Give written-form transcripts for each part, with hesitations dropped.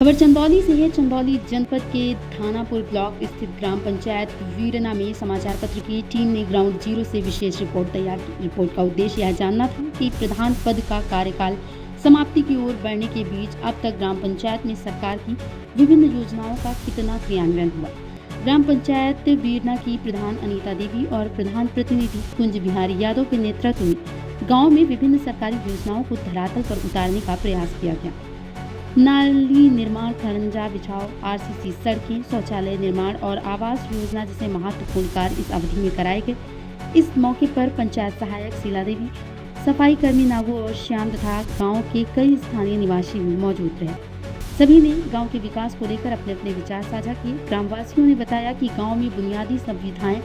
खबर चंदौली से है। चंदौली जनपद के थानापुर ब्लॉक स्थित ग्राम पंचायत वीरना में समाचार पत्र की टीम ने ग्राउंड जीरो से विशेष रिपोर्ट तैयार की। रिपोर्ट का उद्देश्य यह जानना था कि प्रधान पद का कार्यकाल समाप्ति की ओर बढ़ने के बीच अब तक ग्राम पंचायत में सरकार की विभिन्न योजनाओं का कितना क्रियान्वयन हुआ। ग्राम पंचायत वीरना की प्रधान अनीता देवी और प्रधान प्रतिनिधि कुंज बिहारी यादव के नेतृत्व में गाँव में विभिन्न सरकारी योजनाओं को धरातल पर उतारने का प्रयास किया गया। नाली निर्माण, खरंजा बिछाव, आरसीसी सड़कें, शौचालय निर्माण और आवास योजना जैसे महत्वपूर्ण कार्य इस अवधि में कराए गए। इस मौके पर पंचायत सहायक शीला देवी, सफाई कर्मी नागू और श्याम तथा गांव के कई स्थानीय निवासी भी मौजूद रहे। सभी ने गांव के विकास को लेकर अपने अपने विचार साझा किए। ग्रामवासियों ने बताया कि गांव में बुनियादी सुविधाएं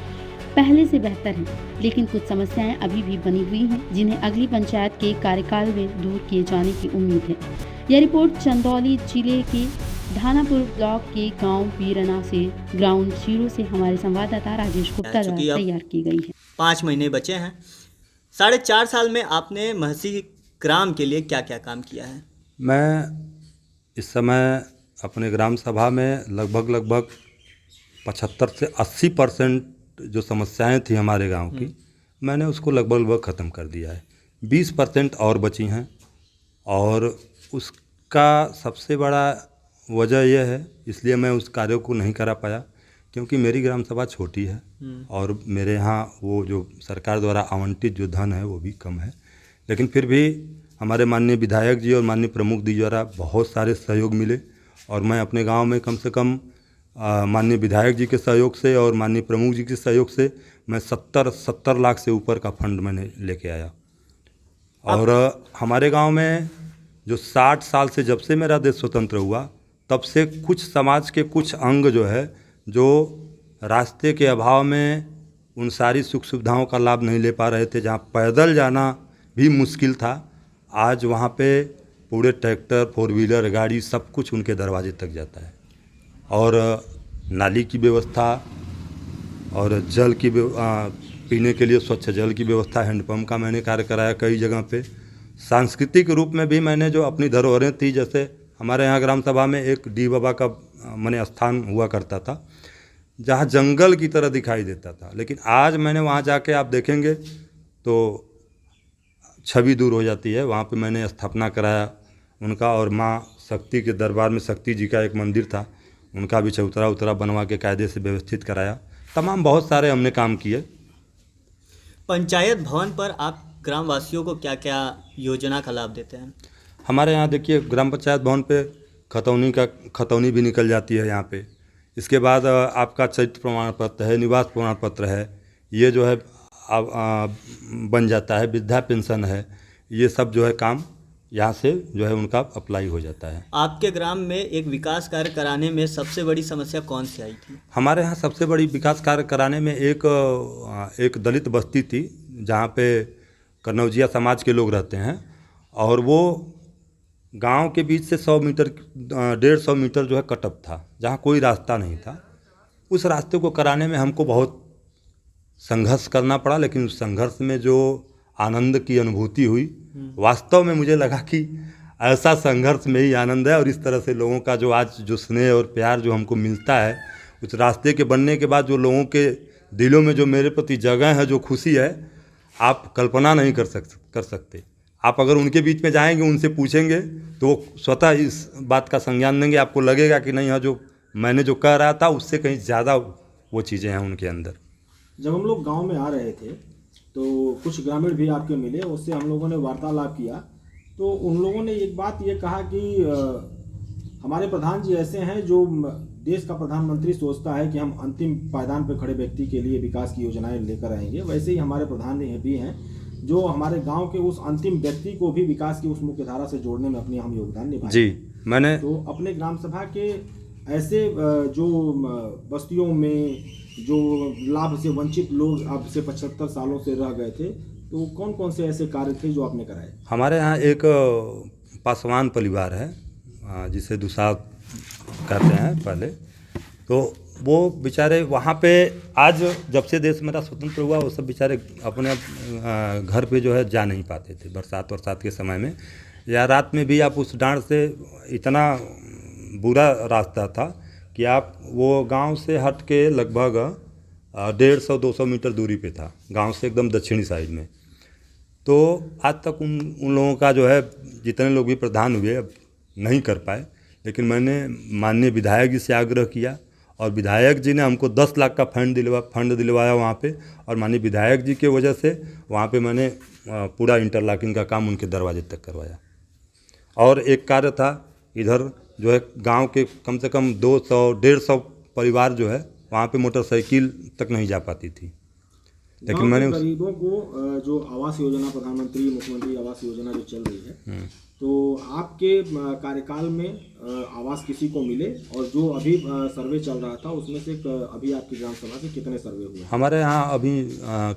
पहले से बेहतर हैं, लेकिन कुछ समस्याएं अभी भी बनी हुई हैं, जिन्हें अगली पंचायत के कार्यकाल में दूर किए जाने की उम्मीद है। यह रिपोर्ट चंदौली जिले के थानापुर ब्लॉक के गांव वीरना से ग्राउंड जीरो से हमारे संवाददाता राजेश गुप्ता द्वारा तैयार की गई है। 5 महीने बचे हैं। 4.5 साल में आपने महसी ग्राम के लिए क्या क्या काम किया है? मैं इस समय अपने ग्राम सभा में लगभग 75 से 80% जो समस्याएं थी हमारे गांव की, मैंने उसको लगभग ख़त्म कर दिया है। 20% और बची हैं और उसका सबसे बड़ा वजह यह है, इसलिए मैं उस कार्य को नहीं करा पाया क्योंकि मेरी ग्राम सभा छोटी है और मेरे यहाँ वो जो सरकार द्वारा आवंटित जो धन है वो भी कम है। लेकिन फिर भी हमारे माननीय विधायक जी और माननीय प्रमुख जी द्वारा बहुत सारे सहयोग मिले और मैं अपने गांव में कम से कम माननीय विधायक जी के सहयोग से और माननीय प्रमुख जी के सहयोग से मैं 70 लाख से ऊपर का फंड मैंने लेके आया। और हमारे गांव में जो 60 साल से जब से मेरा देश स्वतंत्र हुआ तब से कुछ समाज के कुछ अंग जो है जो रास्ते के अभाव में उन सारी सुख सुविधाओं का लाभ नहीं ले पा रहे थे, जहां पैदल जाना भी मुश्किल था, आज वहां पे पूरे ट्रैक्टर, 4 व्हीलर गाड़ी सब कुछ उनके दरवाजे तक जाता है। और नाली की व्यवस्था और जल की पीने के लिए स्वच्छ जल की व्यवस्था, हैंडपम्प का मैंने कार्य कराया कई जगह पे। सांस्कृतिक रूप में भी मैंने जो अपनी धरोहरें थी, जैसे हमारे यहाँ ग्राम सभा में एक डी बाबा का मैंने स्थान हुआ करता था जहाँ जंगल की तरह दिखाई देता था, लेकिन आज मैंने वहाँ जाके आप देखेंगे तो छवि दूर हो जाती है। वहाँ पे मैंने स्थापना कराया उनका और माँ शक्ति के दरबार में शक्ति जी का एक मंदिर था, उनका भी चौतरा बनवा के कायदे से व्यवस्थित कराया। तमाम बहुत सारे हमने काम किए। पंचायत भवन पर आप ग्रामवासियों को क्या क्या योजना का लाभ देते हैं? हमारे यहाँ देखिए ग्राम पंचायत भवन पे खतौनी भी निकल जाती है यहाँ पे। इसके बाद आपका चरित्र प्रमाण पत्र है, निवास प्रमाण पत्र है, ये जो है बन जाता है, वृद्धा पेंशन है, ये सब जो है काम यहाँ से जो है उनका अप्लाई हो जाता है। आपके ग्राम में एक विकास कार्य कराने में सबसे बड़ी समस्या कौन सी आई थी? हमारे यहाँ सबसे बड़ी विकास कार्य कराने में एक दलित बस्ती थी जहाँ पे कन्नौजिया समाज के लोग रहते हैं और वो गांव के बीच से 100 मीटर 150 मीटर जो है कटअप था, जहाँ कोई रास्ता नहीं था। उस रास्ते को कराने में हमको बहुत संघर्ष करना पड़ा, लेकिन उस संघर्ष में जो आनंद की अनुभूति हुई, वास्तव में मुझे लगा कि ऐसा संघर्ष में ही आनंद है। और इस तरह से लोगों का जो आज जो स्नेह और प्यार जो हमको मिलता है, उस रास्ते के बनने के बाद जो लोगों के दिलों में जो मेरे प्रति जगह है, जो खुशी है, आप कल्पना नहीं कर सकते। आप अगर उनके बीच में जाएंगे, उनसे पूछेंगे तो वो स्वतः इस बात का संज्ञान देंगे। आपको लगेगा कि नहीं, हाँ, जो मैंने जो कह रहा था उससे कहीं ज़्यादा वो चीज़ें हैं उनके अंदर। जब हम लोग गांव में आ रहे थे तो कुछ ग्रामीण भी आपके मिले, उससे हम लोगों ने वार्तालाप किया तो उन लोगों ने एक बात ये कहा कि हमारे प्रधान जी ऐसे हैं जो देश का प्रधानमंत्री सोचता है कि हम अंतिम पायदान पर खड़े व्यक्ति के लिए विकास की योजनाएं लेकर आएंगे, वैसे ही हमारे प्रधान भी हैं जो हमारे गांव के उस अंतिम व्यक्ति को भी विकास की उस मुख्यधारा से जोड़ने में अपनी अहम योगदान निभाए। जी, मैंने तो अपने ग्राम सभा के ऐसे जो बस्तियों में जो लाभ से वंचित लोग अब से 75 सालों से रह गए थे, तो कौन कौन से ऐसे कार्य थे जो आपने कराए? हमारे यहाँ एक पासवान परिवार है जिसे दुसाध कहते हैं पहले, तो वो बेचारे वहाँ पे आज जब से देश मेरा स्वतंत्र हुआ वो सब बेचारे अपने घर पे जो है जा नहीं पाते थे बरसात के समय में, या रात में भी आप उस डांड से इतना बुरा रास्ता था कि आप वो गांव से हट के लगभग 150-200 मीटर दूरी पे था, गांव से एकदम दक्षिणी साइड में। तो आज तक उन लोगों का जो है, जितने लोग भी प्रधान हुए अब नहीं कर पाए, लेकिन मैंने माननीय विधायक जी से आग्रह किया और विधायक जी ने हमको 10 लाख का फंड दिलवाया वहाँ पे, और माननीय विधायक जी के वजह से वहाँ पे मैंने पूरा इंटरलॉकिंग का काम उनके दरवाजे तक करवाया। और एक कार्य था इधर जो है, गांव के कम से कम 200-150 परिवार जो है वहाँ पे मोटरसाइकिल तक नहीं जा पाती थी, लेकिन मैंने गरीबों को जो आवास योजना, प्रधानमंत्री मुख्यमंत्री आवास योजना जो चल रही है, तो आपके कार्यकाल में आवास किसी को मिले, और जो अभी सर्वे चल रहा था उसमें से अभी आपकी ग्राम सभा से कितने सर्वे हुए? हमारे यहाँ अभी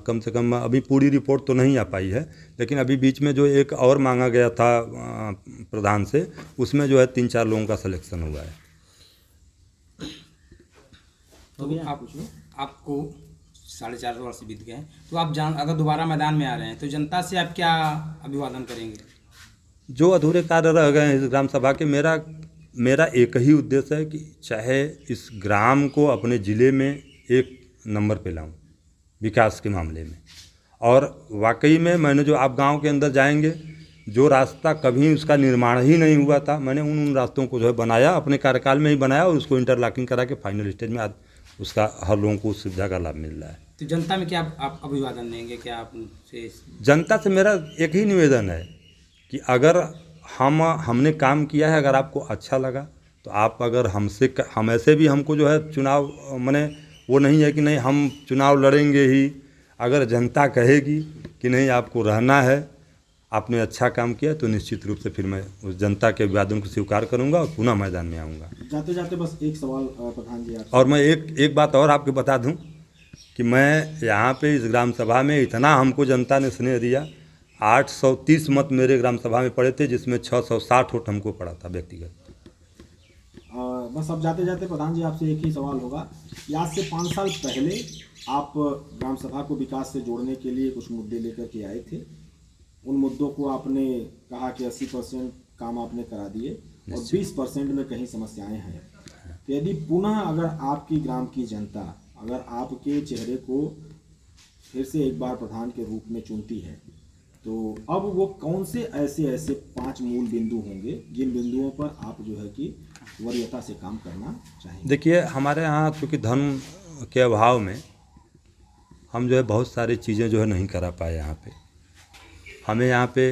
कम से कम अभी पूरी रिपोर्ट तो नहीं आ पाई है, लेकिन अभी बीच में जो एक और मांगा गया था प्रधान से, उसमें जो है 3-4 लोगों का सिलेक्शन हुआ है। तो आपको 4.5 वर्ष बीत गए हैं, तो आप अगर दोबारा मैदान में आ रहे हैं तो जनता से आप क्या अभिवादन करेंगे? जो अधूरे कार्य रह गए हैं इस ग्राम सभा के, मेरा एक ही उद्देश्य है कि चाहे इस ग्राम को अपने ज़िले में एक नंबर पे लाऊं विकास के मामले में। और वाकई में मैंने जो आप गांव के अंदर जाएंगे, जो रास्ता कभी उसका निर्माण ही नहीं हुआ था, मैंने उन रास्तों को जो है बनाया, अपने कार्यकाल में ही बनाया, और उसको इंटरलॉकिंग करा के फाइनल स्टेज में आज उसका हर लोगों को उस सुविधा का लाभ मिल रहा है। तो जनता में क्या आप अभिवादन देंगे? क्या आप उनसे? जनता से मेरा एक ही निवेदन है कि अगर हमने काम किया है, अगर आपको अच्छा लगा तो आप अगर हम ऐसे भी हमको जो है चुनाव माने वो नहीं है कि नहीं हम चुनाव लड़ेंगे ही। अगर जनता कहेगी कि नहीं आपको रहना है, आपने अच्छा काम किया, तो निश्चित रूप से फिर मैं उस जनता के अभिवादन को स्वीकार करूंगा और पुनः मैदान में आऊँगा। जाते जाते बस एक सवाल प्रधान जी आपसे। और मैं एक बात और आपको बता दूं कि मैं यहाँ पे इस ग्राम सभा में इतना हमको जनता ने स्नेह दिया, 830 मत मेरे ग्राम सभा में पड़े थे, जिसमें 660 वोट हमको पड़ा था व्यक्तिगत। बस अब जाते जाते प्रधान जी आपसे एक ही सवाल होगा कि आज से 5 साल पहले आप ग्राम सभा को विकास से जोड़ने के लिए कुछ मुद्दे लेकर के आए थे। उन मुद्दों को आपने कहा कि 80% काम आपने करा दिए और 20% में कहीं समस्याएं हैं। तो यदि पुनः अगर आपकी ग्राम की जनता अगर आपके चेहरे को फिर से एक बार प्रधान के रूप में चुनती है, तो अब वो कौन से ऐसे 5 मूल बिंदु होंगे जिन बिंदुओं पर आप जो है कि वरीयता से काम करना चाहेंगे? देखिए, हमारे यहाँ चूँकि धन के अभाव में हम जो है बहुत सारी चीज़ें जो है नहीं करा पाए। यहाँ पे हमें यहाँ पे